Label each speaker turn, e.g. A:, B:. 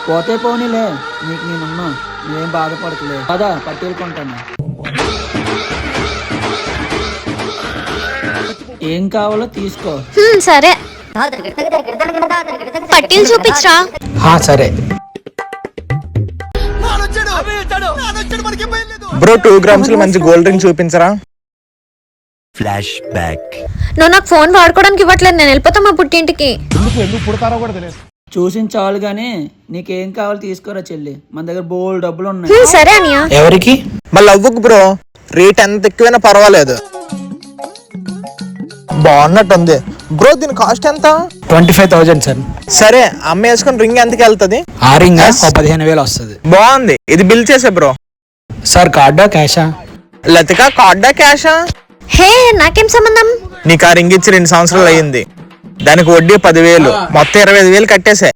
A: పోతే పోనీలే, నీకు నేనున్నా, నువ్వేం బాధపడతలే. కదా పట్టేలుకుంటాను. ఏం కావాలో తీసుకో.
B: సరే పట్టీలు చూపించరా.
C: సరే బ్రో 2 grams మంచి గోల్డ్ రింగ్ చూపించరా.
D: Flashback.
B: నువ్వు నాకు ఫోన్ వాడుకోవడానికి ఇవ్వట్లేదు, నేను వెళ్ళిపోతా మా పుట్టింటికి.
E: ఎందుకు పుడతారో కూడా తెలియదు.
A: చూసిన చాలు గానీ నీకేం కావాలో తీసుకోరా చెల్లి, మన దగ్గర బోల్డ్ డబ్బులు ఉన్నాయి.
B: సరే అనియా.
C: ఎవరికి మళ్ళీ అవ్వకు బ్రో, రేట్ ఎంత ఎక్కువైనా పర్వాలేదు. బాగున్నట్టుంది బ్రో. దీని కాస్ట్ ఎంత?
E: 25,000 సార్.
C: సరే అమ్మ వేసుకుని రింగ్ ఎంతకి వెళ్తుంది?
E: ఆ రింగ్ 15,000 వస్తుంది.
C: బాగుంది, ఇది బిల్ చేసే బ్రో.
E: సార్ కార్డా క్యాషా?
C: లతిక కార్డా క్యాషా?
B: హే నాకేం సంబంధం?
C: నీకు ఆ రింగ్ ఇచ్చి 2 సంవత్సరాలు అయ్యింది, దానికి వడ్డీ 10,000, మొత్తం 25,000 కట్టేసే.